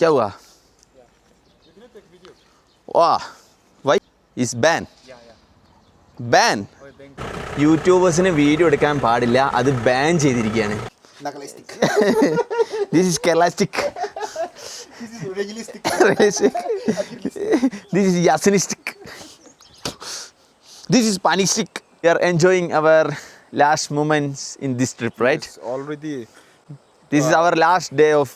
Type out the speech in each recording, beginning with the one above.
क्या हुआ? वाह, why is ban? Ban? യൂട്യൂബേഴ്സിന് വീഡിയോ എടുക്കാൻ പാടില്ല, അത് ബാൻ ചെയ്തിരിക്കുകയാണ്. This is Kerala-stick. This is realistic. This is Yasinistic. This is Panistic. We are enjoying our last moments in this trip, right? Yes, already. This is our last day of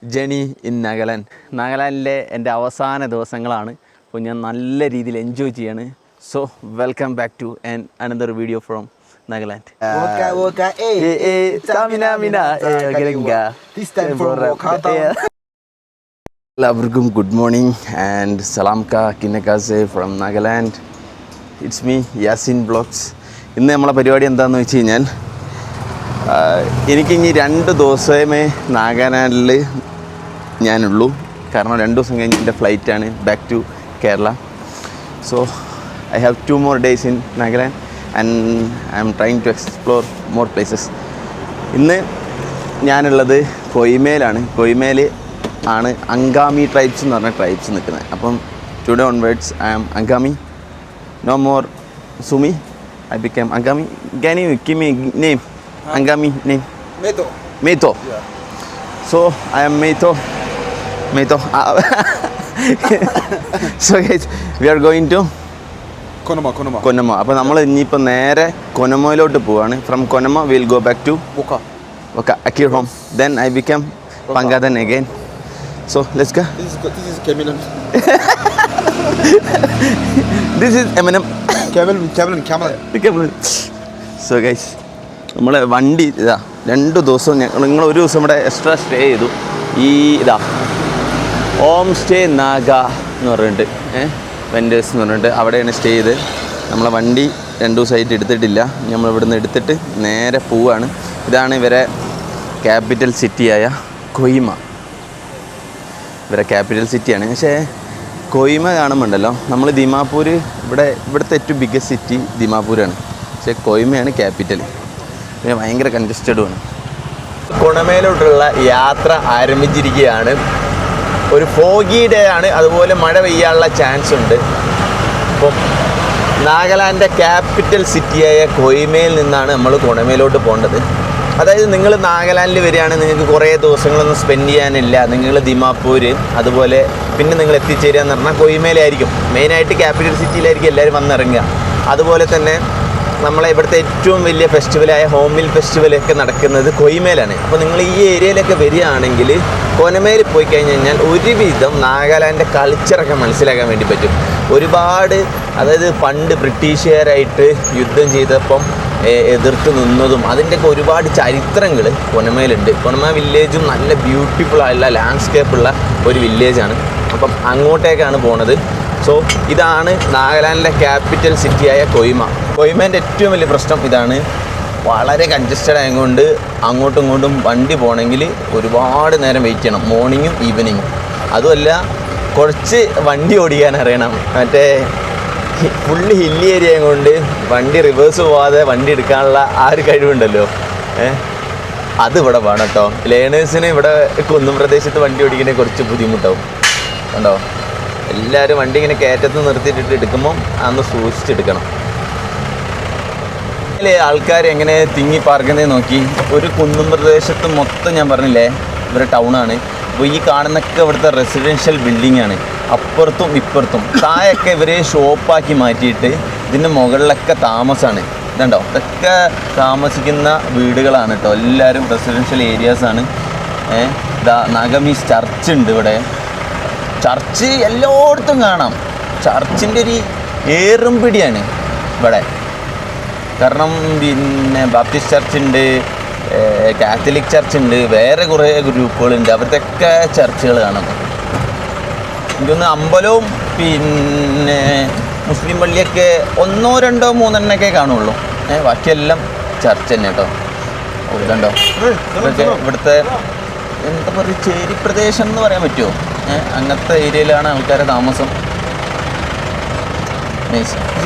journey in Nagaland. നാഗാലാൻഡിലെ എൻ്റെ അവസാന ദിവസങ്ങളാണ്. അപ്പോൾ ഞാൻ നല്ല രീതിയിൽ enjoy ചെയ്യാണ്. So welcome back to another video from Nagaland. Woka, Tamina, This time from Woka. എല്ലാവർക്കും ഗുഡ് മോർണിംഗ് ആൻഡ് സലാം കാ കിന്നക്കാസെ from Nagaland. It's me Yasin blogs. ഇന്ന് നമ്മളെ പരിപാടി എന്താണെന്ന് വെച്ച് കഴിഞ്ഞാൽ, എനിക്കിനി 2 ദിവസമേ നാഗാലാൻഡിൽ ഞാനുള്ളൂ. കാരണം 2 ദിവസം കഴിഞ്ഞ് എൻ്റെ ഫ്ലൈറ്റാണ് back to Kerala. So I have 2 more days in Nagaland and I am trying to explore more places. ഇന്ന് ഞാനുള്ളത് കൊയ്മയിലാണ്. കൊയ്മയിൽ ആണ് അങ്കാമി ട്രൈബ്സ് എന്ന് പറഞ്ഞ ട്രൈബ്സ് നിൽക്കുന്നത്. അപ്പം today onwards I am Angami. No more Sumi, I become Angami. Can you give me name? Angami name? Meito. Yeah. So I am Meito. So guys, we are going to Konama. അപ്പോൾ നമ്മൾ ഇനിയിപ്പോൾ നേരെ കൊനമയിലോട്ട് പോവാണ്. From Khonoma we will go back to Woka, Akir home. Then I become Pangadan again. So let's go. This is Camel. This is Eminem. Camel. So guys, നമ്മളെ വണ്ടി ഇതാ 2 ദിവസം നിങ്ങൾ ഒരു ദിവസം ഇവിടെ എക്സ്ട്രാ സ്റ്റേ ചെയ്തു. ഈ ഇതാ ഹോം സ്റ്റേ നാഗ എന്ന് പറഞ്ഞിട്ട് വെൻഡേഴ്സ് എന്ന് പറഞ്ഞിട്ട് അവിടെയാണ് സ്റ്റേ ചെയ്ത്. നമ്മളെ വണ്ടി 2 ദിവസമായിട്ട് എടുത്തിട്ടില്ല. നമ്മളിവിടെ നിന്ന് എടുത്തിട്ട് നേരെ പോവുകയാണ്. ഇതാണ് ഇവരെ ക്യാപിറ്റൽ സിറ്റിയായ കൊയ്മ. ഇവരെ ക്യാപിറ്റൽ സിറ്റിയാണ്. പക്ഷേ കൊയ്മ കാണുമ്പോണ്ടല്ലോ, നമ്മൾ ദിമാപൂർ ഇവിടുത്തെ ഏറ്റവും ബിഗ്ഗസ്റ്റ് സിറ്റി ദിമാപൂരാണ്. പക്ഷേ കൊയ്മയാണ് ക്യാപിറ്റൽ. പിന്നെ ഭയങ്കര കൺജസ്റ്റഡുമാണ്. കൊണമയിലോട്ടുള്ള യാത്ര ആരംഭിച്ചിരിക്കുകയാണ്. ഒരു ഫോഗി ഡേ ആണ്, അതുപോലെ മഴ പെയ്യാനുള്ള ചാൻസ് ഉണ്ട്. അപ്പം നാഗാലാൻഡിൻ്റെ ക്യാപിറ്റൽ സിറ്റിയായ കൊയ്മയിൽ നിന്നാണ് നമ്മൾ കൊണമയിലോട്ട് പോകേണ്ടത്. അതായത് നിങ്ങൾ നാഗാലാൻഡിൽ വരികയാണ്, നിങ്ങൾക്ക് കുറേ ദിവസങ്ങളൊന്നും സ്പെൻഡ് ചെയ്യാനില്ല. നിങ്ങൾ ദിമാപൂർ അതുപോലെ പിന്നെ നിങ്ങൾ എത്തിച്ചേരുക എന്ന് പറഞ്ഞാൽ കൊയ്മയിലായിരിക്കും. മെയിനായിട്ട് ക്യാപിറ്റൽ സിറ്റിയിലായിരിക്കും എല്ലാവരും വന്നിറങ്ങുക. അതുപോലെ തന്നെ നമ്മളെ ഇവിടുത്തെ ഏറ്റവും വലിയ ഫെസ്റ്റിവലായ ഹോംമിൽ ഫെസ്റ്റിവലൊക്കെ നടക്കുന്നത് കൊയ്മയിലാണ്. അപ്പോൾ നിങ്ങൾ ഈ ഏരിയയിലൊക്കെ വരികയാണെങ്കിൽ കൊനമയിൽ പോയി കഴിഞ്ഞ് കഴിഞ്ഞാൽ ഒരുവിധം നാഗാലാൻഡിൻ്റെ കൾച്ചറൊക്കെ മനസ്സിലാക്കാൻ വേണ്ടി പറ്റും. ഒരുപാട്, അതായത് പണ്ട് ബ്രിട്ടീഷുകാരായിട്ട് യുദ്ധം ചെയ്തപ്പം എതിർത്ത് നിന്നതും അതിൻ്റെയൊക്കെ ഒരുപാട് ചരിത്രങ്ങൾ കൊനമയിലുണ്ട്. കൊനമ വില്ലേജും നല്ല ബ്യൂട്ടിഫുൾ ആയുള്ള ലാൻഡ്സ്കേപ്പുള്ള ഒരു വില്ലേജാണ്. അപ്പം അങ്ങോട്ടേക്കാണ് പോണത്. സോ ഇതാണ് നാഗാലാൻഡിലെ ക്യാപിറ്റൽ സിറ്റിയായ കൊയ്മ. കൊയ്മേൻ്റെ ഏറ്റവും വലിയ പ്രശ്നം ഇതാണ്, വളരെ കൺജസ്റ്റഡ് ആയതുകൊണ്ട് അങ്ങോട്ടും ഇങ്ങോട്ടും വണ്ടി പോകണമെങ്കിൽ ഒരുപാട് നേരം വെയിറ്റ് ചെയ്യണം, മോർണിംഗും ഈവനിങ്ങും. അതുമല്ല കുറച്ച് വണ്ടി ഓടിക്കാൻ അറിയണം. മറ്റേ ഫുള്ള് ഹില്ലി ഏരിയ കൊണ്ട് വണ്ടി റിവേഴ്സ് പോവാതെ വണ്ടി എടുക്കാനുള്ള ആ ഒരു കഴിവുണ്ടല്ലോ, അത് ഇവിടെ വേണം കേട്ടോ. ലേണേഴ്സിന് ഇവിടെ കുന്നും പ്രദേശത്ത് വണ്ടി ഓടിക്കുന്നതിന് കുറച്ച് ബുദ്ധിമുട്ടാവും. കണ്ടോ, എല്ലാവരും വണ്ടി ഇങ്ങനെ കയറ്റത്ത് നിർത്തിയിട്ടിട്ട് എടുക്കുമ്പം അന്ന് സൂക്ഷിച്ചെടുക്കണം. അതിലെ ആൾക്കാർ എങ്ങനെ തിങ്ങി പാർക്കുന്നത് നോക്കി. ഒരു കുന്നും പ്രദേശത്ത് മൊത്തം ഞാൻ പറഞ്ഞില്ലേ ഇവരുടെ ടൗണാണ്. അപ്പോൾ ഈ കാണുന്നൊക്കെ ഇവിടുത്തെ റെസിഡൻഷ്യൽ ബിൽഡിങ്ങാണ്. അപ്പുറത്തും ഇപ്പുറത്തും താഴെയൊക്കെ ഇവരെ ഷോപ്പാക്കി മാറ്റിയിട്ട് ഇതിൻ്റെ മുകളിലൊക്കെ താമസമാണ്. ഇതുണ്ടോ, ഇതൊക്കെ താമസിക്കുന്ന വീടുകളാണ് കേട്ടോ. എല്ലാവരും റെസിഡൻഷ്യൽ ഏരിയാസാണ്. നാഗമീസ് ചർച്ച് ഉണ്ട് ഇവിടെ. ചർച്ച് എല്ലായിടത്തും കാണാം. ചർച്ചിൻ്റെ ഒരു ഏറും പിടിയാണ് ഇവിടെ. കാരണം പിന്നെ ബാപ്റ്റിസ്റ്റ് ചർച്ച് ഉണ്ട്, കാത്തലിക് ചർച്ച് ഉണ്ട്, വേറെ കുറേ ഗ്രൂപ്പുകളുണ്ട്. അവിടുത്തെയൊക്കെ ചർച്ചുകൾ കാണാം. എനിക്കൊന്ന് അമ്പലവും പിന്നെ മുസ്ലിം പള്ളിയൊക്കെ 1, 2, 3 കാണുള്ളൂ. ബാക്കിയെല്ലാം ചർച്ച് തന്നെ കേട്ടോ. ഇതുണ്ടോ, ഇതൊക്കെ ഇവിടുത്തെ എന്താ പറയുക, ചേരി പ്രദേശം എന്ന് പറയാൻ പറ്റുമോ, അങ്ങനത്തെ ഏരിയയിലാണ് ആൾക്കാരുടെ താമസം.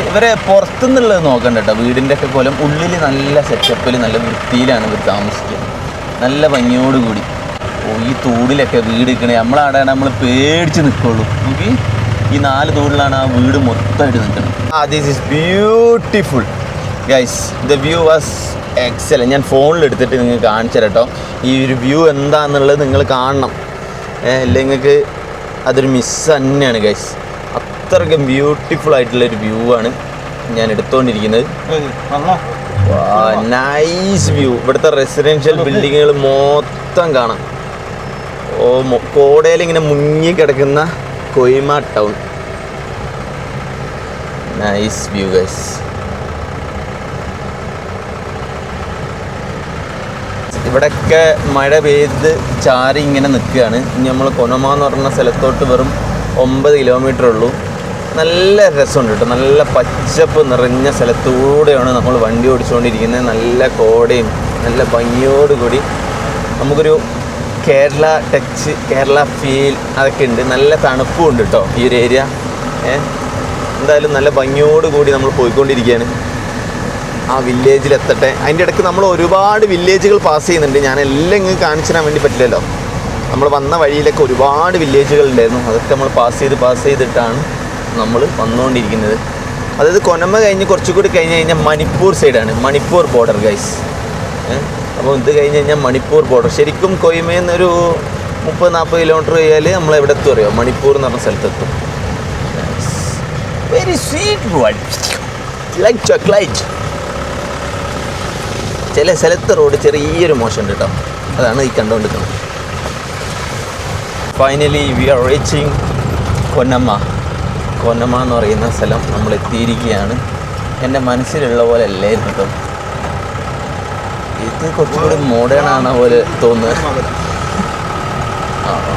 ഇവരെ പുറത്തുനിന്നുള്ളത് നോക്കണ്ട കേട്ടോ. വീടിൻ്റെ ഒക്കെ കോലം ഉള്ളിൽ നല്ല സെറ്റപ്പിൽ നല്ല വൃത്തിയിലാണ് ഇവർ താമസിക്കുക, നല്ല ഭംഗിയോടുകൂടി. ഈ തൂടിലൊക്കെ വീട് നിൽക്കണേ നമ്മളവിടെ നമ്മൾ പേടിച്ച് നിൽക്കുള്ളൂ. നോക്കി ഈ 4 തൂടിലാണ് ആ വീട് മൊത്തമായിട്ട് നിൽക്കുന്നത്. This is beautiful guys. The view was excellent. ഞാൻ ഫോണിൽ എടുത്തിട്ട് നിങ്ങൾക്ക് കാണിച്ചു തരാം കേട്ടോ. ഈ ഒരു വ്യൂ എന്താണെന്നുള്ളത് നിങ്ങൾ കാണണം. ഇല്ല നിങ്ങൾക്ക് അതൊരു മിസ് തന്നെയാണ് ഗൈസ്. അത്രയ്ക്കും ബ്യൂട്ടിഫുൾ ആയിട്ടുള്ളൊരു വ്യൂ ആണ് ഞാൻ എടുത്തുകൊണ്ടിരിക്കുന്നത്. Nice view. ഇവിടുത്തെ റെസിഡൻഷ്യൽ ബിൽഡിങ്ങുകൾ മൊത്തം കാണാം. കോടയിൽ ഇങ്ങനെ മുങ്ങി കിടക്കുന്ന Kohima town. Nice view guys. ഇവിടെയൊക്കെ മഴ പെയ്ത് ചാരി ഇങ്ങനെ നിൽക്കുകയാണ്. ഇനി നമ്മൾ കൊനമ എന്ന് പറഞ്ഞ സ്ഥലത്തോട്ട് വെറും 9 കിലോമീറ്റർ ഉള്ളൂ. നല്ല രസമുണ്ട് കേട്ടോ. നല്ല പച്ചപ്പ് നിറഞ്ഞ സ്ഥലത്തൂടെയാണ് നമ്മൾ വണ്ടി ഓടിച്ചുകൊണ്ടിരിക്കുന്നത്. നല്ല കോടയും നല്ല ഭംഗിയോടുകൂടി നമുക്കൊരു കേരള ടച്ച്, കേരള ഫീൽ അതൊക്കെ ഉണ്ട്. നല്ല തണുപ്പും ഉണ്ട് കേട്ടോ ഈ ഒരു ഏരിയ. എന്തായാലും നല്ല ഭംഗിയോടുകൂടി നമ്മൾ പോയിക്കൊണ്ടിരിക്കുകയാണ്. ആ വില്ലേജിലെത്തട്ടെ. അതിൻ്റെ ഇടയ്ക്ക് നമ്മൾ ഒരുപാട് വില്ലേജുകൾ പാസ് ചെയ്യുന്നുണ്ട്. ഞാനെല്ലാം ഇങ്ങ് കാണിച്ചു തരാൻ വേണ്ടി പറ്റില്ലല്ലോ. നമ്മൾ വന്ന വഴിയിലൊക്കെ ഒരുപാട് വില്ലേജുകൾ ഉണ്ടായിരുന്നു. അതൊക്കെ നമ്മൾ പാസ് ചെയ്തിട്ടാണ് നമ്മൾ വന്നുകൊണ്ടിരിക്കുന്നത്. അതായത് കൊനമ കഴിഞ്ഞ് കുറച്ചുകൂടി കഴിഞ്ഞ് കഴിഞ്ഞാൽ മണിപ്പൂർ സൈഡാണ്. Manipur border guys. അപ്പോൾ ഇത് കഴിഞ്ഞ് കഴിഞ്ഞാൽ മണിപ്പൂർ ബോർഡർ. ശരിക്കും കൊയ്മയിൽ നിന്നൊരു 30-40 കിലോമീറ്റർ കഴിഞ്ഞാൽ നമ്മൾ എവിടെ എത്തും അറിയോ? മണിപ്പൂർ എന്ന് പറഞ്ഞ സ്ഥലത്തെത്തും. Very sweet word like chocolate. ചില സ്ഥലത്ത് റോഡ് ചെറിയൊരു മോശമുണ്ട് കേട്ടോ. അതാണ് ഈ കണ്ടുകൊണ്ടിരിക്കുന്നത്. Finally we are reaching Khonoma. Khonoma എന്ന് പറയുന്ന സ്ഥലം നമ്മൾ എത്തിയിരിക്കുകയാണ്. എൻ്റെ മനസ്സിലുള്ള പോലെ അല്ലായിരുന്നു കേട്ടോ. ഇത് കുറച്ചുകൂടി മോഡേൺ ആണ പോലെ തോന്നുന്നത്.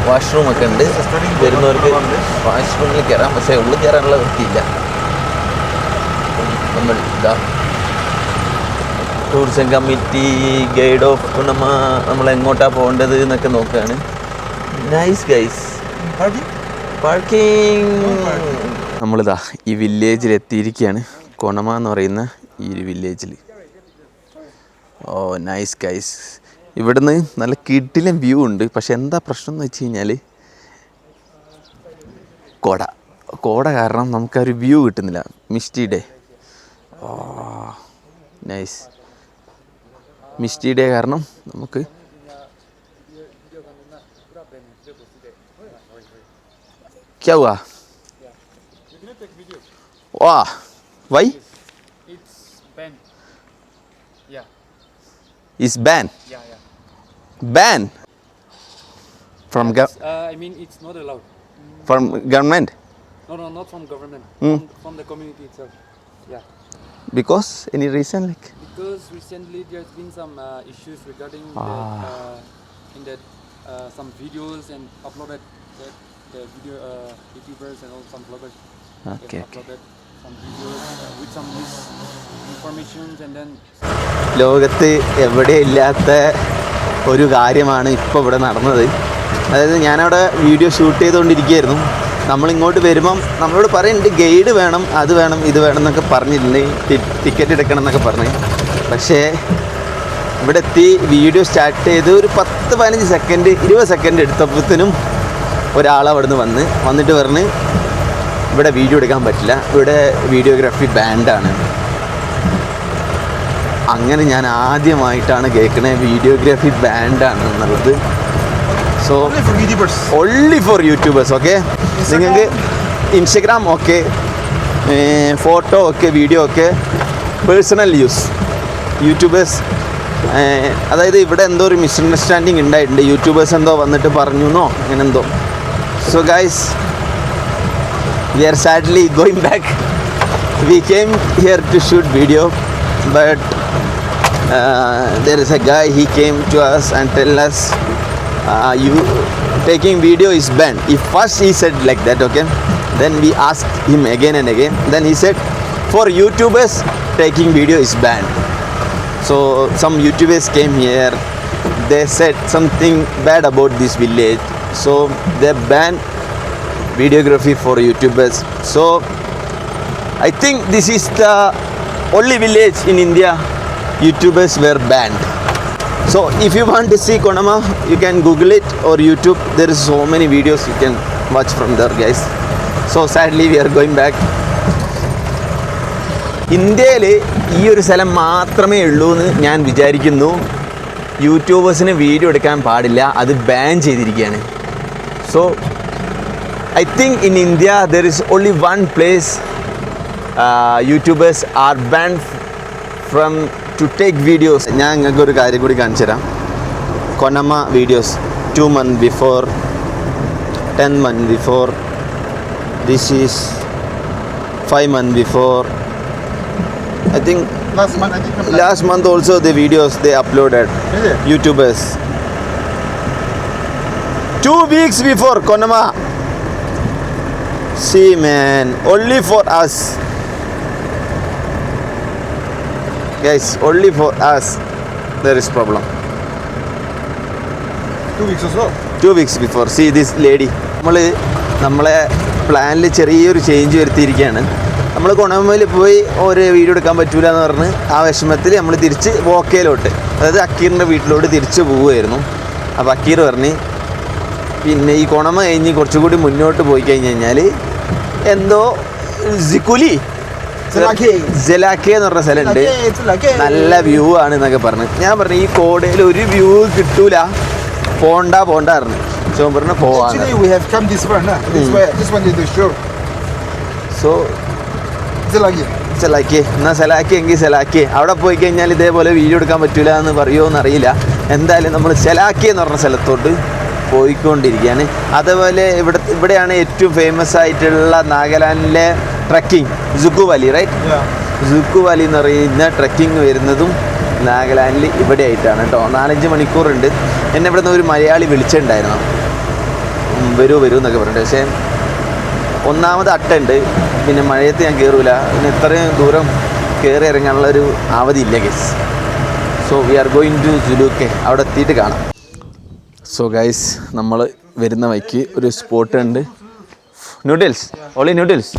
വാഷ്റൂമൊക്കെ ഉണ്ട്. വരുന്നവർക്ക് വാഷ്റൂമിൽ കയറാം. പക്ഷേ ഉള്ളിൽ കയറാനുള്ള വൃത്തിയില്ല. നമ്മൾ ഇതാ ടൂറിസം കമ്മിറ്റി ഗൈഡ് ഓഫ് കുണമ നമ്മൾ എങ്ങോട്ടാണ് പോകേണ്ടത് എന്നൊക്കെ നോക്കുകയാണ്. Nice guys. പാർക്കിംഗ്. നമ്മളിതാ ഈ വില്ലേജിൽ എത്തിയിരിക്കുകയാണ്. കൊണമ എന്ന് പറയുന്ന ഈ ഒരു വില്ലേജിൽ. ഓ നൈസ് ഗൈസ്. ഇവിടുന്ന് നല്ല കിടിലൻ വ്യൂ ഉണ്ട്. പക്ഷെ എന്താ പ്രശ്നം എന്ന് വെച്ച് കഴിഞ്ഞാൽ കോട കാരണം നമുക്കൊരു വ്യൂ കിട്ടുന്നില്ല. Misty day. Nice. Misty day കാരണം നമുക്ക് क्या हुआ? Wow. Why? It's ban. Yeah. It's ban. Yeah. Ban from I mean, it's not allowed. from government. No, not from government. From the community itself. Yeah. Because any reason like? Because recently there's been some issues regarding some videos and uploaded the video YouTubers and all some vloggers. Okay. Uploaded some videos with some misinformations and then. ലോകത്ത് എവിടെ ഇല്ലാത്ത ഒരു കാര്യമാണ് ഇപ്പോൾ ഇവിടെ നടന്നത്. അതായത് ഞാനവിടെ വീഡിയോ ഷൂട്ട് ചെയ്തുകൊണ്ടിരിക്കുകയായിരുന്നു. നമ്മളിങ്ങോട്ട് വരുമ്പം നമ്മളോട് പറയുന്നുണ്ട് ഗൈഡ് വേണം, അത് വേണം, ഇത് വേണം എന്നൊക്കെ പറഞ്ഞിട്ടുണ്ട്. ടിക്കറ്റ് എടുക്കണം എന്നൊക്കെ പറഞ്ഞു. പക്ഷേ ഇവിടെ എത്തി വീഡിയോ സ്റ്റാർട്ട് ചെയ്ത് ഒരു 10-15 സെക്കൻഡ് 20 സെക്കൻഡ് എടുത്തപ്പോഴത്തേനും ഒരാളവിടെ നിന്ന് വന്നിട്ട് പറഞ്ഞ് ഇവിടെ വീഡിയോ എടുക്കാൻ പറ്റില്ല, ഇവിടെ വീഡിയോഗ്രാഫി ബാൻഡാണ്. അങ്ങനെ ഞാൻ ആദ്യമായിട്ടാണ് കേൾക്കണേ വീഡിയോഗ്രാഫി ബാൻഡാണ് എന്നുള്ളത്. So only for YouTubers. Okay, നിങ്ങൾക്ക് ഇൻസ്റ്റഗ്രാം ഓക്കെ, ഫോട്ടോ ഒക്കെ, വീഡിയോ ഒക്കെ, പേഴ്സണൽ യൂസ്. യൂട്യൂബേഴ്സ് അതായത് ഇവിടെ എന്തോ ഒരു മിസ്അണ്ടർസ്റ്റാൻഡിങ് ഉണ്ടായിട്ടുണ്ട്. യൂട്യൂബേഴ്സ് എന്തോ വന്നിട്ട് പറഞ്ഞു എന്നോ അങ്ങനെ എന്തോ. So guys, we are sadly going back. We came here to shoot video, but there is a guy, he came to us and tell us you taking video is banned. First he said like that, okay, then we asked him again and again, then he said for YouTubers taking video is banned. So some YouTubers came here, they said something bad about this village, so they banned videography for YouTubers. So I think this is the only village in India YouTubers were banned. So if you want to see Konama, you can Google it or YouTube. There is so many videos you can watch from there, guys. So sadly we are going back. ഇന്ത്യയിൽ ഈ ഒരു സ്ഥലം മാത്രമേ ഉള്ളൂ എന്ന് ഞാൻ വിചാരിക്കുന്നു. യൂട്യൂബേഴ്സിന് video എടുക്കാൻ പാടില്ല, അത് ബാൻ ചെയ്തിരിക്കുകയാണ്. So I think in India there is only one place YouTubers are ban from to take videos. ഞാൻ നിങ്ങൾക്ക് ഒരു കാര്യം കൂടി കാണിച്ചു തരാം. കൊനമ videos 2 months before, 10 months before, this is 5 months before. I think last month also the videos they uploaded. Really? YouTubers 2 weeks before Konama. See man, only for us guys, only for us there is problem. 2 weeks or so. 2 weeks before. See this lady. നമ്മളെ പ്ലാനിൽ ചെറിയൊരു change വരുത്തിയിരിക്കുകയാണ്. നമ്മൾ കൊണമയിൽ പോയി ഒരു video എടുക്കാൻ പറ്റൂല എന്ന് പറഞ്ഞ് ആ വിഷമത്തിൽ നമ്മൾ തിരിച്ച് വോക്കയിലോട്ട്, അതായത് അക്കീറിൻ്റെ വീട്ടിലോട്ട് തിരിച്ച് പോവുമായിരുന്നു. അപ്പോൾ അക്കീർ പറഞ്ഞ് പിന്നെ ഈ കൊണമ കഴിഞ്ഞ് കുറച്ചുകൂടി മുന്നോട്ട് പോയി കഴിഞ്ഞ് കഴിഞ്ഞാൽ എന്തോ സിക്കുലി ജലാക്കെ എന്ന് പറഞ്ഞ സ്ഥലമുണ്ട്, നല്ല വ്യൂ ആണ് എന്നൊക്കെ പറഞ്ഞു. ഞാൻ പറഞ്ഞു ഈ കോടയിൽ ഒരു വ്യൂ കിട്ടൂല, പോണ്ട പറഞ്ഞു. സോ പറഞ്ഞു പോവാണ്. Actually, we have come this one, huh? This one is the show. So സെലാക്കി എന്നാൽ സെലാക്കി എങ്കിൽ സെലാക്കി. അവിടെ പോയി കഴിഞ്ഞാൽ ഇതേപോലെ വീഡിയോ എടുക്കാൻ പറ്റില്ല എന്ന് പറയുമോ എന്നറിയില്ല. എന്തായാലും നമ്മൾ സെലാക്കി എന്ന് പറഞ്ഞ സ്ഥലത്തോട്ട് പോയിക്കൊണ്ടിരിക്കുകയാണ്. അതേപോലെ ഇവിടെയാണ് ഏറ്റവും ഫേമസ് ആയിട്ടുള്ള നാഗാലാൻഡിലെ trekking Dzukou valley, right? Dzukou valley എന്ന് പറയുന്ന ട്രക്കിംഗ് വരുന്നതും നാഗാലാൻഡിൽ ഇവിടെ ആയിട്ടാണ് കേട്ടോ. 4-5 മണിക്കൂറുണ്ട്. എന്നെ ഇവിടെ നിന്ന് ഒരു മലയാളി വിളിച്ചിട്ടുണ്ടായിരുന്നു, വരൂ എന്നൊക്കെ പറഞ്ഞിട്ട്. പക്ഷേ ഒന്നാമത് അട്ടുണ്ട്, പിന്നെ മഴയത്ത് ഞാൻ കയറൂല, പിന്നെ ഇത്രയും ദൂരം കയറി ഇറങ്ങാനുള്ളൊരു അവധിയില്ല guys. So we are going to Dzulekie. അവിടെ എത്തിയിട്ട് കാണാം. സോ ഗൈസ് നമ്മൾ വരുന്ന വഴിക്ക് ഒരു സ്പോട്ട് ഉണ്ട്. Noodles, only noodles.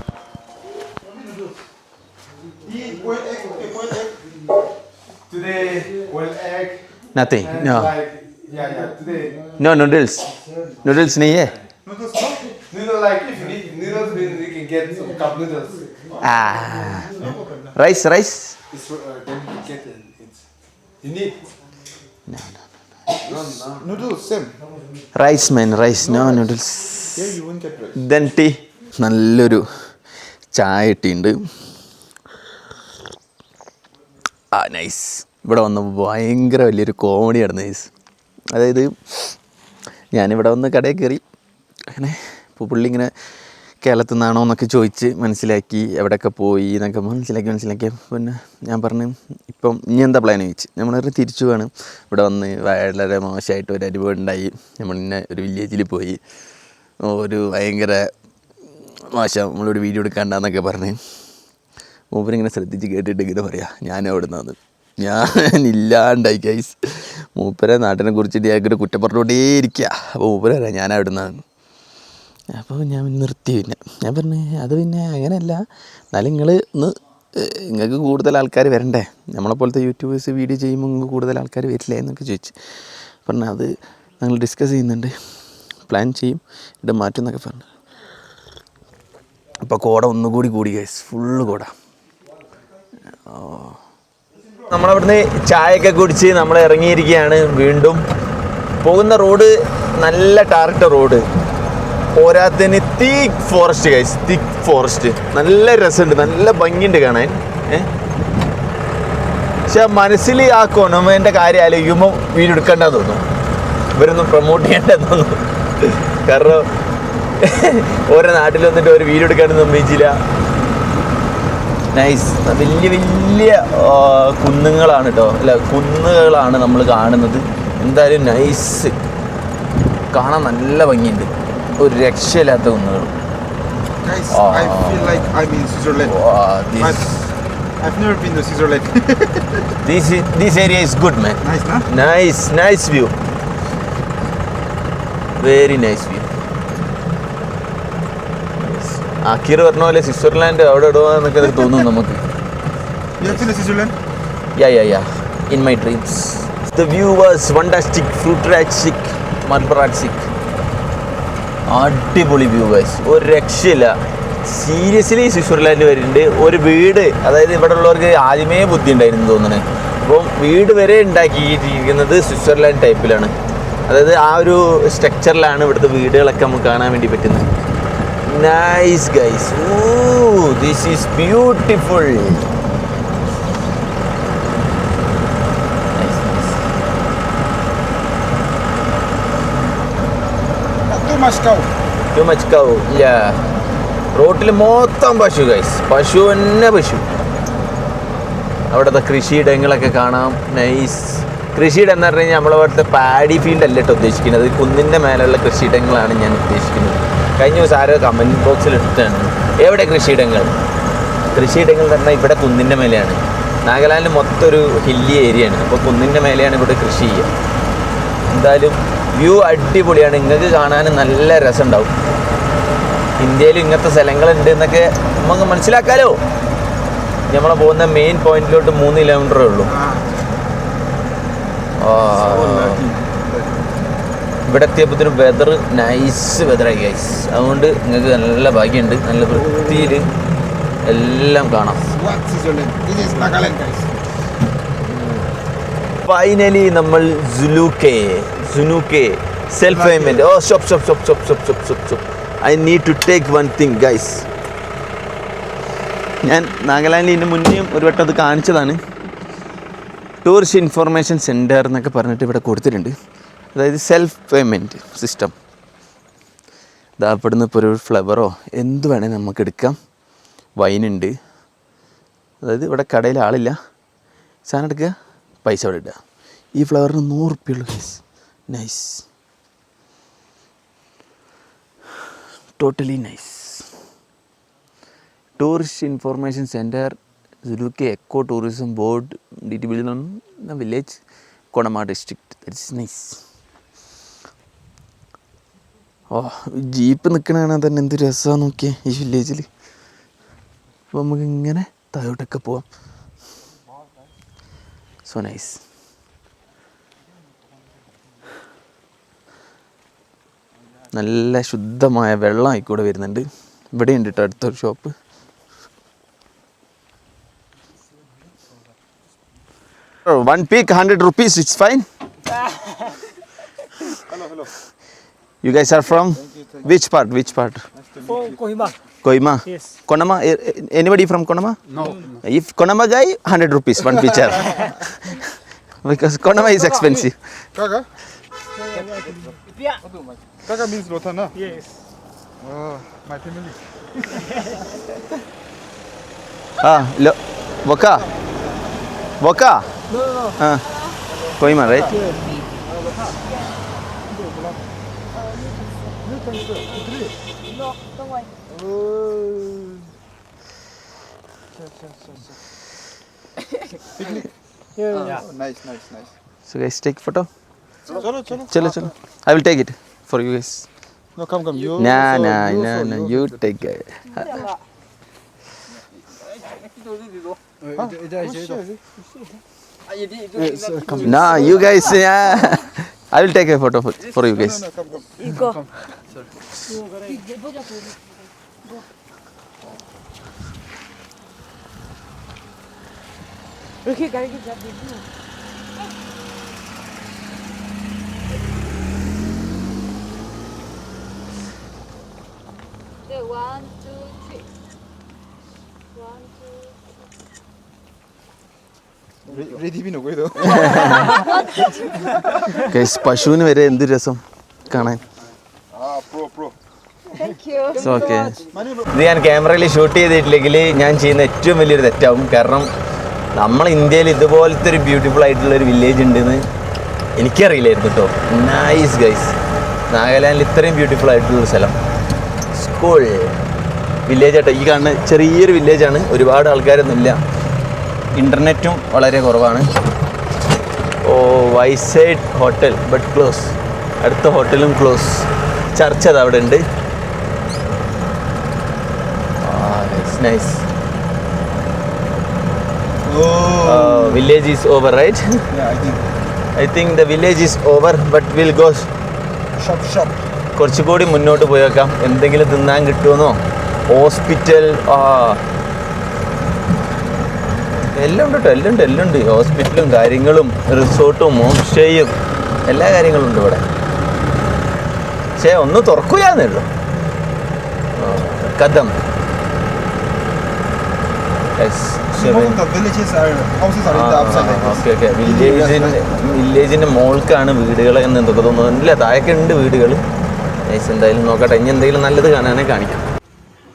Today, one egg. Nothing. No. Today. No noodles. Noodles नहीं है. Noodles like if you need noodles, then you can get some cup noodles. Rice. It's then you get it. You need. No. Noodles same. Rice man, rice. No noodles. Yeah, you won't get rice. Then tea. നല്ലൊരു ചായ ഇട്ടിട്ടുണ്ട്. Nice. ഇവിടെ വന്നപ്പോൾ ഭയങ്കര വലിയൊരു കോമഡിയാണ് nice. അതായത് ഞാനിവിടെ വന്ന് കടയിൽ കയറി, അങ്ങനെ ഇപ്പോൾ പുള്ളി ഇങ്ങനെ കേരളത്തിൽ നിന്നാണോ എന്നൊക്കെ ചോദിച്ച് മനസ്സിലാക്കി, എവിടെയൊക്കെ പോയി എന്നൊക്കെ മനസ്സിലാക്കി. പിന്നെ ഞാൻ പറഞ്ഞു ഇപ്പം ഇനി എന്താ പ്ലാൻ ചോദിച്ചു. നമ്മളൊരു തിരിച്ചു പോവാണ്. ഇവിടെ വന്ന് വളരെ മോശമായിട്ട് ഒരു അനുഭവം ഉണ്ടായി. നമ്മളിന്നെ ഒരു വില്ലേജിൽ പോയി, ഒരു ഭയങ്കര മോശം, നമ്മളൊരു വീഡിയോ എടുക്കാണ്ടെന്നൊക്കെ പറഞ്ഞ് മൂപ്പരിങ്ങനെ ശ്രദ്ധിച്ച് കേട്ടിട്ട് ഇങ്ങനെ പറയാം ഞാൻ അവിടെ നിന്നാണ്, ഞാനില്ലാണ്ടായി ഗൈസ്. മൂപ്പരെ നാട്ടിനെ കുറിച്ചിട്ട് ഞങ്ങൾക്കൊരു കുറ്റപ്പുറത്തോട്ടേ ഇരിക്കുക. അപ്പോൾ മൂപ്പര പറയാം ഞാൻ അവിടെ നിന്നാണ്. അപ്പോൾ ഞാൻ നിർത്തി. പിന്നെ ഞാൻ പറഞ്ഞു അത് പിന്നെ അങ്ങനെയല്ല, എന്നാലും നിങ്ങൾക്ക് കൂടുതൽ ആൾക്കാർ വരണ്ടേ, നമ്മളെപ്പോലത്തെ യൂട്യൂബേഴ്സ് വീഡിയോ ചെയ്യുമ്പോൾ നിങ്ങൾക്ക് കൂടുതൽ ആൾക്കാർ വരില്ലേ എന്നൊക്കെ ചോദിച്ചു. പറഞ്ഞു അത് ഞങ്ങൾ ഡിസ്കസ് ചെയ്യുന്നുണ്ട്, പ്ലാൻ ചെയ്യും, ഇവിടെ മാറ്റും എന്നൊക്കെ പറഞ്ഞു. അപ്പോൾ കോട ഒന്നുകൂടി കൂടി ഗൈസ്, ഫുള്ള് കോട. നമ്മളവിടുന്ന് ചായയൊക്കെ കുടിച്ച് നമ്മൾ ഇറങ്ങിയിരിക്കുകയാണ്. വീണ്ടും പോകുന്ന റോഡ് നല്ല ടാറിട്ട റോഡ്, പോരാത്തതിന് തിക്ക് ഫോറസ്റ്റ് ഗൈസ്, തിക്ക് ഫോറസ്റ്റ്. നല്ല രസമുണ്ട്, നല്ല ഭംഗിയുണ്ട് കാണാൻ. പക്ഷെ മനസ്സിൽ ആ കൊനമേൻ്റെ കാര്യം ആലോചിക്കുമ്പോൾ വീഡിയോ എടുക്കേണ്ടെന്ന് തോന്നും, ഇവരൊന്നും പ്രൊമോട്ട് ചെയ്യേണ്ടെന്ന് തോന്നും. കാരണം ഓരോ നാട്ടിൽ വന്നിട്ട് ഒരു വീഡിയോ എടുക്കാനൊന്നും സമ്മതിച്ചില്ല. നൈസ്. വലിയ കുന്നുകളാണ് കേട്ടോ, അല്ല കുന്നുകളാണ് നമ്മൾ കാണുന്നത്. എന്തായാലും നൈസ്, കാണാൻ നല്ല ഭംഗിയുണ്ട്, ഒരു രക്ഷയില്ലാത്ത കുന്നുകൾ. I feel like I'm in Switzerland. But I've never been to Switzerland. This area is good man. Nice, huh? Nice view. Very nice view. അക്കീർ പറഞ്ഞ പോലെ സ്വിറ്റ്സർലാൻഡ് അവിടെ ഇടുവാന്നൊക്കെ തോന്നുന്നു നമുക്ക്. You have been to Switzerland? Yeah. In my dreams. The view was fantastic. Fruitragic, Marlborough. അടിപൊളി view guys, ഒരു രക്ഷയില്ല. Seriously Switzerland വരുന്നുണ്ട്. ഒരു വീട്, അതായത് ഇവിടെ ഉള്ളവർക്ക് ആദ്യമേ ബുദ്ധി ഉണ്ടായിരുന്നു തോന്നുന്നത്. അപ്പം വീട് വരെ ഉണ്ടാക്കിയിരിക്കുന്നത് സ്വിറ്റ്സർലാൻഡ് ടൈപ്പിലാണ്. അതായത് ആ ഒരു സ്ട്രക്ചറിലാണ് ഇവിടുത്തെ വീടുകളൊക്കെ നമുക്ക് കാണാൻ വേണ്ടി പറ്റുന്നത്. Nice guys. Oh, this is beautiful. Too much cow. Yeah. റോട്ടിൽ മൊത്തം പശു ഗൈസ്, പശു തന്നെ പശു. അവിടുത്തെ കൃഷിയിടങ്ങളൊക്കെ കാണാം. നൈസ്. കൃഷിയിടം എന്ന് പറഞ്ഞു കഴിഞ്ഞാൽ നമ്മളെ അവിടുത്തെ പാഡി ഫീൽഡ് അല്ല കേട്ടോ ഉദ്ദേശിക്കുന്നത്, കുന്നിൻ്റെ മേലുള്ള കൃഷിയിടങ്ങളാണ് ഞാൻ ഉദ്ദേശിക്കുന്നത്. കഴിഞ്ഞ ദിവസം ആരോ കമൻറ്റ് ബോക്സിൽ ഇട്ടിട്ടാണ് എവിടെ കൃഷിയിടങ്ങൾ. കൃഷിയിടങ്ങൾ എന്ന് പറഞ്ഞാൽ ഇവിടെ കുന്നിൻ്റെ മേലെയാണ്. നാഗാലാൻഡ് മൊത്തം ഒരു ഹില്ലി ഏരിയയാണ്, അപ്പോൾ കുന്നിൻ്റെ മേലെയാണ് ഇവിടെ കൃഷി ചെയ്യുക. എന്തായാലും വ്യൂ അടിപൊളിയാണ്, നിങ്ങൾക്ക് കാണാൻ നല്ല രസമുണ്ടാവും. ഇന്ത്യയിൽ ഇങ്ങനത്തെ സ്ഥലങ്ങളുണ്ട് എന്നൊക്കെ നമുക്ക് മനസ്സിലാക്കാമല്ലോ. നമ്മളെ പോകുന്ന മെയിൻ പോയിന്റിലോട്ട് 3 കിലോമീറ്ററേ ഉള്ളൂ. ഇവിടെ എത്തിയപ്പോഴത്തേനും വെതർ നൈസ് വെതറായി ഗൈസ്. അതുകൊണ്ട് നിങ്ങൾക്ക് നല്ല ഭാഗ്യമുണ്ട്, നല്ല വൃത്തിയിൽ എല്ലാം കാണാം. ഫൈനലി നമ്മൾ Dzulekie self payment. Oh stop. I need to take one thing guys. ഞാൻ നാഗാലാൻഡിന് മുന്നേയും ഒരു വട്ടം അത് കാണിച്ചതാണ്. ടൂറിസ്റ്റ് ഇൻഫർമേഷൻ സെൻറ്റർ എന്നൊക്കെ പറഞ്ഞിട്ട് ഇവിടെ കൊടുത്തിട്ടുണ്ട്. അതായത് സെൽഫ് പേയ്മെൻറ്റ് സിസ്റ്റം. ഇതാ ഇവിടുന്ന് ഇപ്പോൾ ഒരു ഫ്ലവറോ എന്ത് വേണേൽ നമുക്ക് എടുക്കാം. വൈനുണ്ട്. അതായത് ഇവിടെ കടയിൽ ആളില്ല, സാധനം എടുക്കുക, പൈസ അവിടെ ഇടുക. ഈ ഫ്ലവറിന് 100 ഉറുപ്പിക guys. Nice, totally nice. Tourist information centre Dzulekie eco tourism board DTB village Kohima district. That's nice. Oh, jeep നിൽക്കണതാണ് തന്നെ എന്ത് രസമാണ് നോക്കിയേ ഈ വില്ലേജിൽ. അപ്പോൾ നമുക്ക് ഇങ്ങനെ താഴോട്ടൊക്കെ പോവാം. So nice. നല്ല ശുദ്ധമായ വെള്ളം ആയിക്കൂടെ വരുന്നുണ്ട്. ഇവിടെ ഉണ്ട് കേട്ടോ അടുത്തൊരു shop. One peak 100 rupees, it's fine. Hello. You guys are from which part? From Kohima. Kohima. Yes. Konama. Anybody from Konama? No. If Konama guy, 100 rupees one picture. Because Konama is expensive. Kaga? Yeah. Kaga means Rothana. Yes. Oh, my family. Voka. No. Kohima, right? No, don't worry. Yeah. Oh, nice. So guys, take photo. Chalo. Chalo. I will take it for you guys. No, come. You. No. You take it. No, you guys. Yeah. I will take a photo for you guys. No, come. 이거. 이렇게 갈기 잡히고. 네, 1, 2, 3. 1, 2. Ready bino koy do. Guys, പശുവിന് വരെ എന്ത് രസം കാണാൻ. Pro. Thank you. Okay, ഇത് ഞാൻ ക്യാമറയിൽ shoot ചെയ്തിട്ടില്ലെങ്കിൽ ഞാൻ ചെയ്യുന്ന ഏറ്റവും വലിയൊരു തെറ്റാവും. കാരണം നമ്മൾ ഇന്ത്യയിൽ ഇതുപോലത്തെ ഒരു ബ്യൂട്ടിഫുൾ ആയിട്ടുള്ളൊരു വില്ലേജ് ഉണ്ടെന്ന് എനിക്കറിയില്ലായിരുന്നു കേട്ടോ. Nice guys. നാഗാലാൻഡിൽ ഇത്രയും ബ്യൂട്ടിഫുൾ ആയിട്ടുള്ളൊരു സ്ഥലം. സ്കൂൾ വില്ലേജ് ആട്ടോ ഈ കാണുന്ന ചെറിയൊരു വില്ലേജാണ്. ഒരുപാട് ആൾക്കാരൊന്നുമില്ല. ഇൻ്റർനെറ്റും വളരെ കുറവാണ്. Oh, wayside hotel but close. അടുത്ത ഹോട്ടലും ക്ലോസ്. ചർച്ച് അത് അവിടെ ഉണ്ട്. Nice. Village is over right. Yeah, I think. I think the village is over but will go കുറച്ചുകൂടി മുന്നോട്ട് പോയേക്കാം. എന്തെങ്കിലും തിന്നാൻ കിട്ടുമെന്നോ ഹോസ്പിറ്റൽ എല്ലാം ഉണ്ട് കേട്ടോ, എല്ലാം ഉണ്ട്. ഹോസ്പിറ്റലും കാര്യങ്ങളും റിസോർട്ടും ഹോം സ്റ്റേയും എല്ലാ കാര്യങ്ങളും ഉണ്ട് ഇവിടെ. പക്ഷേ ഒന്നും തുറക്കുകയാന്നേ ഉള്ളൂ. കഥം ഓക്കെ വില്ലേജിൻ്റെ മോൾക്കാണ് വീടുകൾ എന്ന് എന്തൊക്കെ തോന്നുന്നു. ഇല്ല, താഴേക്ക് ഉണ്ട് വീടുകൾ. എന്തായാലും നോക്കട്ടെ, ഇനി എന്തെങ്കിലും നല്ലത് കാണാനായി കാണിക്കാം.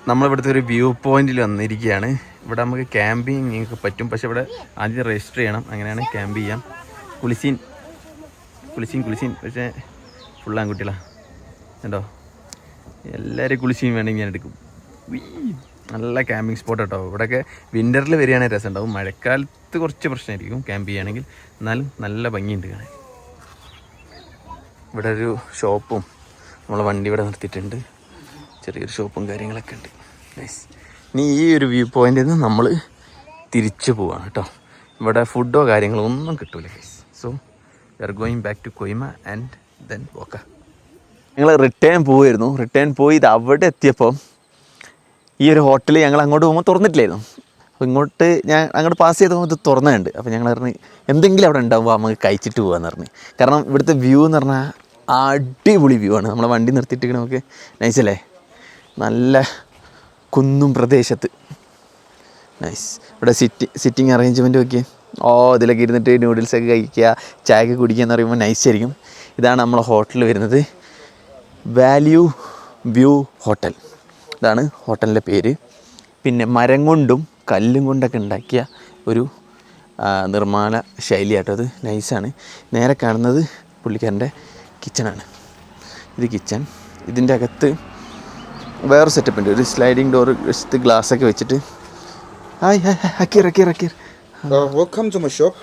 നമ്മളിവിടുത്തെ ഒരു വ്യൂ പോയിന്റിൽ വന്നിരിക്കുകയാണ്. ഇവിടെ നമുക്ക് ക്യാമ്പിങ് ഒക്കെ പറ്റും, പക്ഷെ ഇവിടെ ആദ്യം രജിസ്റ്റർ ചെയ്യണം. അങ്ങനെയാണ് ക്യാമ്പ് ചെയ്യാം. കുളിസീൻ പക്ഷേ ഫുൾ ആൺകുട്ടികളാണ് കേട്ടോ. എല്ലാവരും കുളിസീൻ വേണമെങ്കിൽ ഞാൻ എടുക്കും. നല്ല ക്യാമ്പിങ് സ്പോട്ട് കേട്ടോ. ഇവിടെയൊക്കെ വിൻ്ററിൽ വരികയാണെങ്കിൽ രസം ഉണ്ടാവും. മഴക്കാലത്ത് കുറച്ച് പ്രശ്നമായിരിക്കും ക്യാമ്പ് ചെയ്യുകയാണെങ്കിൽ, എന്നാലും നല്ല ഭംഗിയുണ്ട് കാണാൻ. ഇവിടെ ഒരു ഷോപ്പും നമ്മളെ വണ്ടി ഇവിടെ നിർത്തിയിട്ടുണ്ട്. ചെറിയൊരു ഷോപ്പും കാര്യങ്ങളൊക്കെ ഉണ്ട്. നൈസ്. ഇനി ഈ ഒരു വ്യൂ പോയിന്റിൽ നിന്ന് നമ്മൾ തിരിച്ചു പോവാണ് കേട്ടോ. ഇവിടെ ഫുഡോ കാര്യങ്ങളോ ഒന്നും കിട്ടൂല guys. So we are going back to Kohima and then Wokha. ഞങ്ങൾ റിട്ടേൺ പോയി ഇത് അവിടെ എത്തിയപ്പോൾ ഈ ഒരു ഹോട്ടൽ ഞങ്ങൾ അങ്ങോട്ട് പോകുമ്പോൾ തുറന്നിട്ടില്ലായിരുന്നു. അപ്പോൾ ഇങ്ങോട്ട് ഞാൻ അങ്ങോട്ട് പാസ് ചെയ്തപ്പോൾ ഇത് തുറന്നുണ്ട്. അപ്പോൾ ഞങ്ങൾ പറഞ്ഞ് എന്തെങ്കിലും അവിടെ ഉണ്ടാകുമ്പോൾ നമുക്ക് കഴിച്ചിട്ട് പോകാമെന്ന് പറഞ്ഞ്. കാരണം ഇവിടുത്തെ വ്യൂ എന്ന് പറഞ്ഞാൽ അടിപൊളി വ്യൂ ആണ്. നമ്മളെ വണ്ടി നിർത്തിയിട്ട് നമുക്ക് നൈസല്ലേ, നല്ല കുന്നും പ്രദേശത്ത്. നൈസ്. ഇവിടെ സിറ്റിംഗ് അറേഞ്ച്മെൻറ്റ് ഒക്കെ ഇതിലൊക്കെ ഇരുന്നിട്ട് നൂഡിൽസൊക്കെ കഴിക്കുക, ചായയൊക്കെ കുടിക്കുക എന്ന് പറയുമ്പോൾ നൈസായിരിക്കും. ഇതാണ് നമ്മളെ ഹോട്ടൽ വരുന്നത്, വാല്യൂ വ്യൂ ഹോട്ടൽ. ഇതാണ് ഹോട്ടലിൻ്റെ പേര്. പിന്നെ മരം കൊണ്ടും കല്ലും കൊണ്ടൊക്കെ ഉണ്ടാക്കിയ ഒരു നിർമ്മാണ ശൈലിയാട്ടോ അത്. നൈസാണ്. നേരെ കാണുന്നത് പുള്ളിക്കാരൻ്റെ കിച്ചണാണ്. ഇത് കിച്ചൺ. ഇതിൻ്റെ അകത്ത് വേറെ സെറ്റപ്പ് ഉണ്ട്. ഒരു സ്ലൈഡിങ് ഡോർ ഗ്ലാസ്സൊക്കെ വെച്ചിട്ട്. അക്കീർ Welcome to my shop.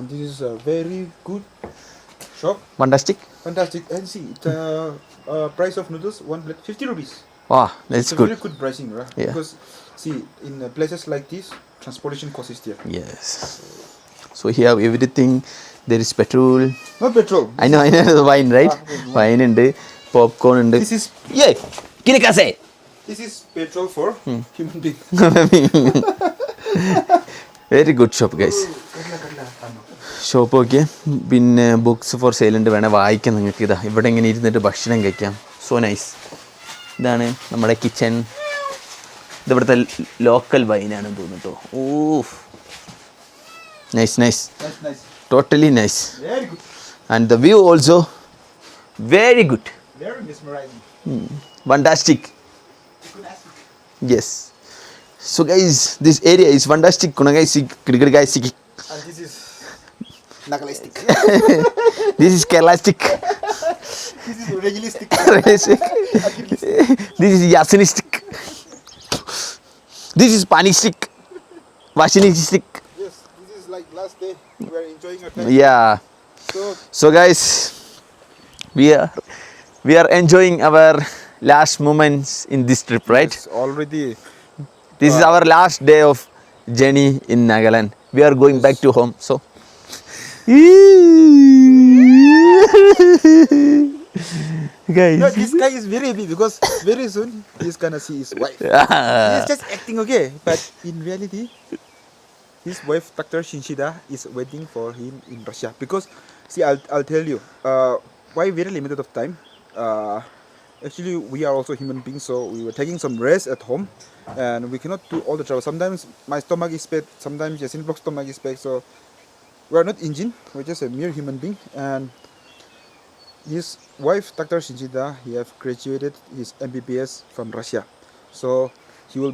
This is a very good shop. Fantastic. And see, the price of noodles, one plate, 50 rupees. Wow, that's It's good. a very good pricing, right? Yeah. Because see, in places like this, transportation cost is there. Yes. So here everything, there is petrol. Not petrol. I know the wine, right? Wine ഉണ്ട്, popcorn ഉണ്ട്. This is കിനിക്കാസേ. This is petrol for human being. Very good shop guys. Shop നോക്കിയേ. പിന്നെ books for sale ഉണ്ട്, വേണേൽ വായിക്കാം നിങ്ങൾക്ക്. ഇതാ ഇവിടെ ഇങ്ങനെ ഇരുന്നിട്ട് ഭക്ഷണം കഴിക്കാം. So nice. ഇതാണ് നമ്മുടെ കിച്ചൺ. ഇതിവിടുത്തെ ലോക്കൽ വൈനാണെന്ന് തോന്നുന്നു കേട്ടോ. Oh nice. Nice. Totally nice. Very good. And the view also very good. Very mesmerizing. Fantastic. Yes. So guys, this area is fantastic. Kuna guys, guys. And this is Nagalistic. This is Kerala-stic. This is realistic. This is Yasinistic. This is Panistic. Vashinistic. Yes, this is like last day. We are enjoying our time. Yeah. So guys, we are enjoying our last moments in this trip, right? Yes, already. This is our last day of journey in Nagaland. We are going back to home. So guys, No, this guy is very happy because very soon he's gonna see his wife. He's just acting okay, but in reality, his wife, Dr. Shinshida, is waiting for him in Russia. Because, see, I'll tell you, why very limited of time. Actually, we are also human beings, so we were taking some rest at home, and we cannot do all the travel. Sometimes my stomach is bad, sometimes Yasin Block's stomach is bad, so we are not engine, we're just a mere human being. And his wife, Dr. Shinshida, he have graduated his MBBS from Russia, so he will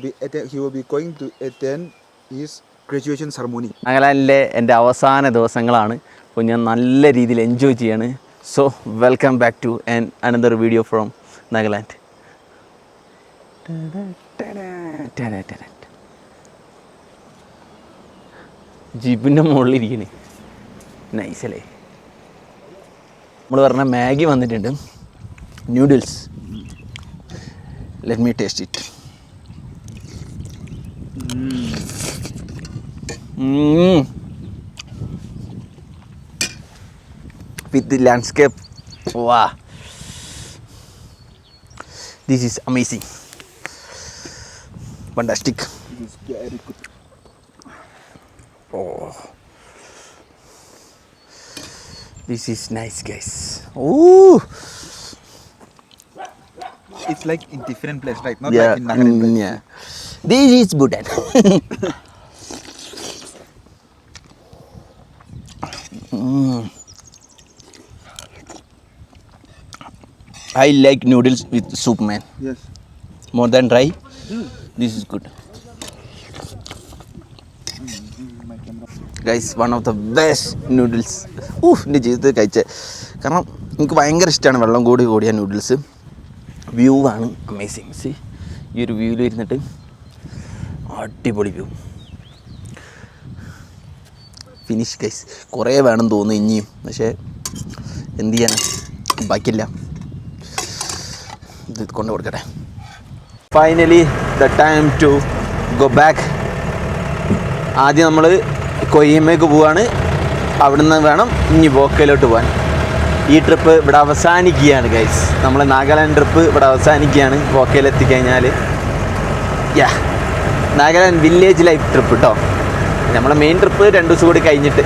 be going to attend his graduation ceremony. നാഗാലാൻഡിലെ എൻ്റെ അവസാന ദിവസങ്ങളാണ്. അപ്പോൾ ഞാൻ നല്ല രീതിയിൽ enjoy ചെയ്യാണ്. So welcome back to another video from Nagaland. ജീപ്പിൻ്റെ മുകളിലിരിക്കണേ. നൈസല്ലേ. നമ്മൾ പറഞ്ഞ മാഗി വന്നിട്ടുണ്ട്, noodles. Let me taste it. with the landscape. Wow. This is amazing. Fantastic. This is very good. Oh. This is nice, guys. Ooh. It's like in different place, right? Not like in Nagaland place. Yeah. This is Bhutan. I like noodles with soup, man. Yes. More than dry. This is good. My camera. Guys one of the best noodles എൻ്റെ ജീവിതത്തിൽ കഴിച്ചത്. കാരണം എനിക്ക് ഭയങ്കര ഇഷ്ടമാണ് വെള്ളം കൂടിയ noodles. View ആണ് അമേസിങ്. സി ഈ ഒരു വ്യൂവിൽ ഇരുന്നിട്ട് അടിപൊളി വ്യൂ. Finish guys. കുറേ വേണം തോന്നുന്നു ഇനിയും, പക്ഷേ എന്ത് ചെയ്യാൻ ബാക്കിയില്ല. ഇത് കൊണ്ട് കൊടുക്കട്ടെ. Finally the time to go back. ആദ്യം നമ്മൾ കൊയ്യമേക്ക് പോവാണ്. അവിടുന്ന് വേണം ഇനി വോക്കയിലോട്ട് പോകാൻ. ഈ ട്രിപ്പ് ഇവിടെ അവസാനിക്കുകയാണ് ഗൈസ്. നമ്മളെ നാഗാലാൻഡ് ട്രിപ്പ് ഇവിടെ അവസാനിക്കുകയാണ്. വോക്കയിലെത്തിക്കഴിഞ്ഞാൽ നാഗാലാൻഡ് വില്ലേജ് ലൈഫ് ട്രിപ്പ് കേട്ടോ. നമ്മളെ മെയിൻ ട്രിപ്പ് 2 ദിവസം കൂടി കഴിഞ്ഞിട്ട്,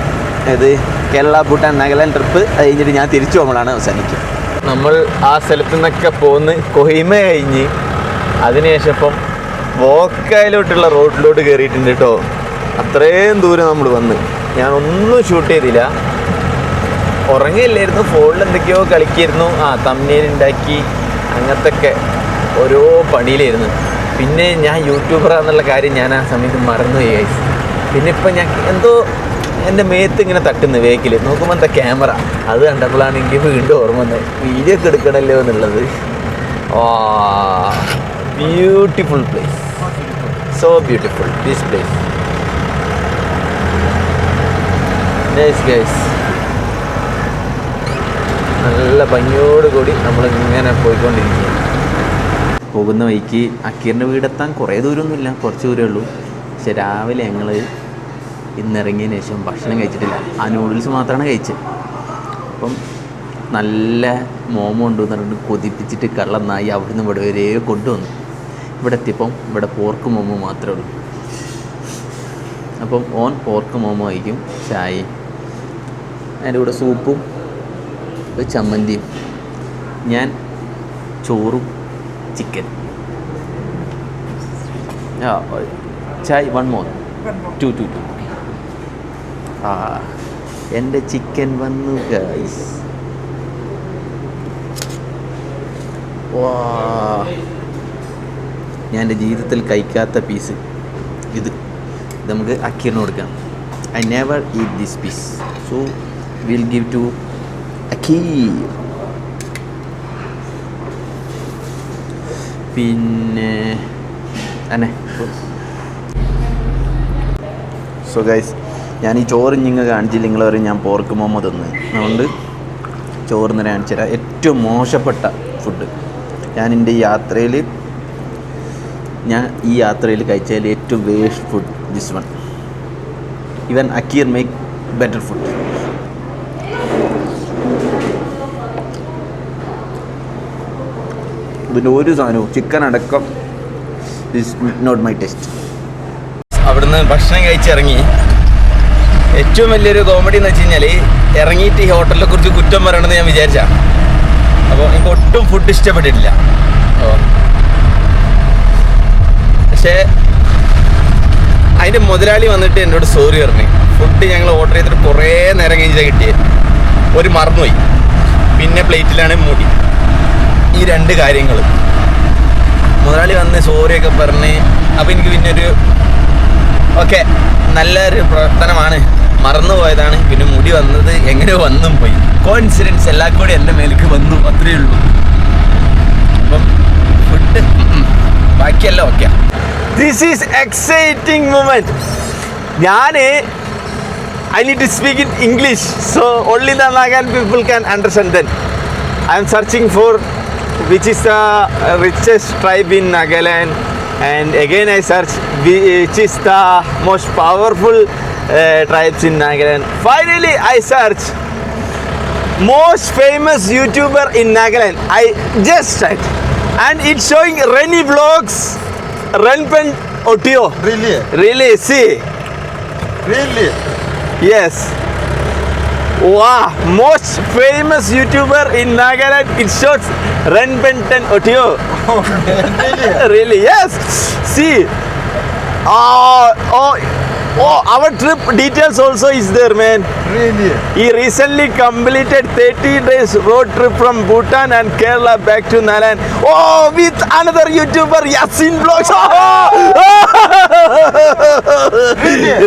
ഇത് കേരള ഭൂട്ടാൻ നാഗാലാൻഡ് ട്രിപ്പ് കഴിഞ്ഞിട്ട് ഞാൻ തിരിച്ചു പോകുമ്പോഴാണ് അവസാനിക്കുക. നമ്മൾ ആ സ്ഥലത്തു നിന്നൊക്കെ പോന്ന് കൊഹിമ കഴിഞ്ഞ് അതിനുശേഷം ഇപ്പം വോക്കയിലോട്ടുള്ള റോഡിലോട്ട് കയറിയിട്ടുണ്ട് കേട്ടോ. അത്രയും ദൂരം നമ്മൾ വന്ന് ഞാനൊന്നും ഷൂട്ട് ചെയ്തില്ല. ഉറങ്ങിയില്ലായിരുന്നു, ഫോണിൽ എന്തൊക്കെയോ കളിക്കായിരുന്നു. തമ്പ്നെയിൽ ഉണ്ടാക്കി അങ്ങനത്തൊക്കെ ഓരോ പണിയിലായിരുന്നു. പിന്നെ ഞാൻ യൂട്യൂബറാന്നുള്ള കാര്യം ഞാൻ ആ സമയത്ത് മറന്നുപോയി ഗൈസ്. പിന്നെ ഇപ്പം ഞാൻ എന്തോ എൻ്റെ മേത്ത് ഇങ്ങനെ തട്ടുന്നു വേക്കിൽ നോക്കുമ്പോൾ എന്താ ക്യാമറ. അത് കണ്ടപ്പോഴാണ് എനിക്ക് വീണ്ടും ഓർമ്മ വന്നത് വീഡിയോ ഒക്കെ എടുക്കണമല്ലോ എന്നുള്ളത്. Beautiful place, so beautiful this place. Nice guys. നല്ല ഭംഗിയോടുകൂടി നമ്മളിങ്ങനെ പോയിക്കൊണ്ടിരിക്കുകയാണ്. പോകുന്ന വഴിക്ക് അക്കീറിൻ്റെ വീടെത്താൻ കുറേ ദൂരമൊന്നുമില്ല, കുറച്ച് ദൂരമേ ഉള്ളൂ. പക്ഷെ രാവിലെ ഞങ്ങൾ ഇന്നിറങ്ങിയതിന് ശേഷം ഭക്ഷണം കഴിച്ചിട്ടില്ല. ആ നൂഡിൽസ് മാത്രമാണ് കഴിച്ചത്. അപ്പം നല്ല മോമോ ഉണ്ടെന്ന് പറഞ്ഞിട്ട് കൊതിപ്പിച്ചിട്ട് കള്ളനായി അവിടുന്ന് ഇവിടെ വരെ കൊണ്ടുവന്നു. ഇവിടെ എത്തിയപ്പം ഇവിടെ പോർക്ക് മോമോ മാത്രമേ ഉള്ളൂ. അപ്പം ഓൻ പോർക്ക് മോമോ കഴിക്കും, ചായയും, അതിൻ്റെ കൂടെ സൂപ്പും ചമ്മന്തിയും, ഞാൻ ചോറും ചിക്കൻ. ചായ 1 more 2 എൻ്റെ ചിക്കൻ വന്നു ഗൈസ്. ഞാൻ എൻ്റെ ജീവിതത്തിൽ കഴിക്കാത്ത പീസ് ഇത് നമുക്ക് അക്കീറിന് കൊടുക്കാം. I never eat this piece, so will give to Akheer. പിന്നെ അന്നെ സോ ഗൈസ്, ഞാൻ ഈ ചോറ് നിങ്ങൾ കാണിച്ചില്ല, നിങ്ങൾ പറയും ഞാൻ പോർക്ക് മോമോ തിന്ന്. അതുകൊണ്ട് ചോറ് തന്നെ കാണിച്ചു തരാം. ഏറ്റവും മോശപ്പെട്ട ഫുഡ് ഞാൻ എൻ്റെ ഈ യാത്രയിൽ കഴിച്ചതിൽ ഏറ്റവും waste food this one. Even അക്കീർ make better food. ഇതിൻ്റെ ഒരു സാധനവും ചിക്കൻ അടക്കം ഇസ് നോട്ട് മൈ ടേസ്റ്റ്. അവിടുന്ന് ഭക്ഷണം കഴിച്ചിറങ്ങി. ഏറ്റവും വലിയൊരു കോമഡി എന്ന് വെച്ച് കഴിഞ്ഞാൽ ഇറങ്ങിയിട്ട് ഈ ഹോട്ടലിനെ കുറിച്ച് കുറ്റം പറയണമെന്ന് ഞാൻ വിചാരിച്ചാണ്. അപ്പോൾ എനിക്ക് ഒട്ടും ഫുഡ് ഇഷ്ടപ്പെട്ടിട്ടില്ല. പക്ഷേ അതിൻ്റെ മുതലാളി വന്നിട്ട് എന്നോട് സോറി പറഞ്ഞു. ഫുഡ് ഞങ്ങൾ ഓർഡർ ചെയ്തിട്ട് കുറേ നേരം കഴിഞ്ഞാൽ കിട്ടിയത്. ഒരു മറന്നുപോയി, പിന്നെ പ്ലേറ്റിലാണ് മൂടി. ഈ 2 കാര്യങ്ങൾ മുതലാളി വന്ന് സോറിയൊക്കെ പറഞ്ഞ്. അപ്പോൾ എനിക്ക് പിന്നെ ഓക്കെ നല്ലൊരു പ്രവർത്തനമാണ്, മറന്നുപോയതാണ്. പിന്നെ മുടി വന്നത് എങ്ങനെയോ വന്നും പോയി. കോയിൻസിഡൻസ് എല്ലാം കൂടി എൻ്റെ മേലേക്ക് വന്നു, അത്രയേ ഉള്ളൂ. അപ്പം ഫുഡ് ബാക്കിയല്ല okay. This is exciting moment. I need to speak in English, so only the Nagaland people can understand that. I am searching for which is the richest tribe in Nagaland, and again I search which is the most powerful tribes in Nagaland. Finally I search most famous YouTuber in Nagaland. I just checked, and it's showing Renny Vlogs, Renpen Otio. Really? Really, see, Really? yes. Wow, most famous YouTuber in Nagaland. It shows Renpen Otio. Oh man, really? Really, yes. See, our trip details also is there, man. Really? He recently completed 30 days road trip from Bhutan and Kerala back to Nagaland. Oh, with another YouTuber, Yasin Vlogs.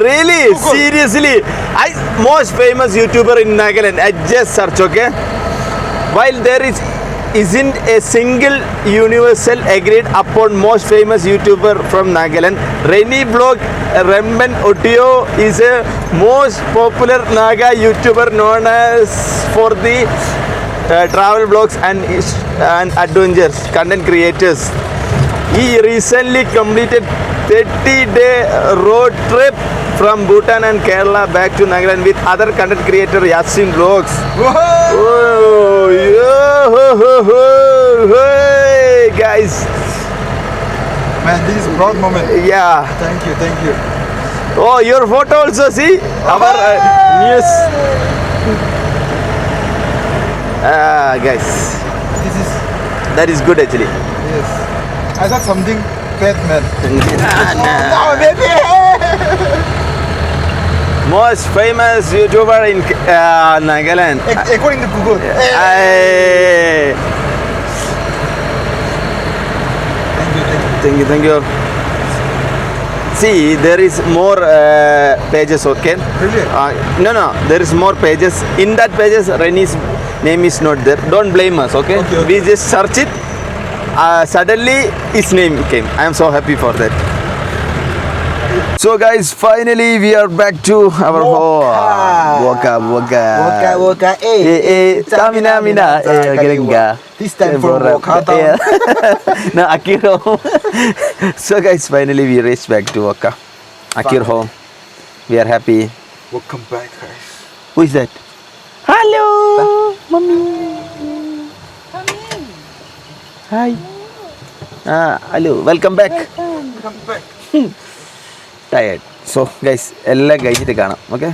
Really? Seriously? Most famous YouTuber in Nagaland. I just search, okay? While there isn't a single universal agreed upon most famous YouTuber from Nagaland, Renny Vlog Remben Otio is a most popular Naga YouTuber known as for the travel vlogs and adventures content creators. He recently completed 30-day road trip from Bhutan and Kerala back to Nagaland with other content creator Yasin Vlogs. Whoa! Oh, yeah, hey, guys. Man, this is a proud moment. Yeah. Thank you, thank you. Oh, your photo also, see? Our news. Guys. This is, That is good actually. yes. I thought something bad, man. No, baby! Most famous YouTuber in Nagaland. According to Google. Hey. Thank you, thank you. Thank you. See, there is more pages, okay? Really? No, there is more pages. In that pages, Renny's name is not there. Don't blame us, okay? Okay. We just search it. Suddenly, his name came. I am so happy for that. So, guys, finally we are back to our home. Woka. Woka, Tamina, Galinga. This time for Woka town. No, Akir home. So, guys, finally we reached back to Woka. Akir home. We are happy. Welcome back, guys. Who is that? Hello, mommy. Come in. Hi. Hello. Welcome back. Welcome back. Tired. So, guys, എല്ലാം കഴിഞ്ഞിട്ട് കാണാം. Okay.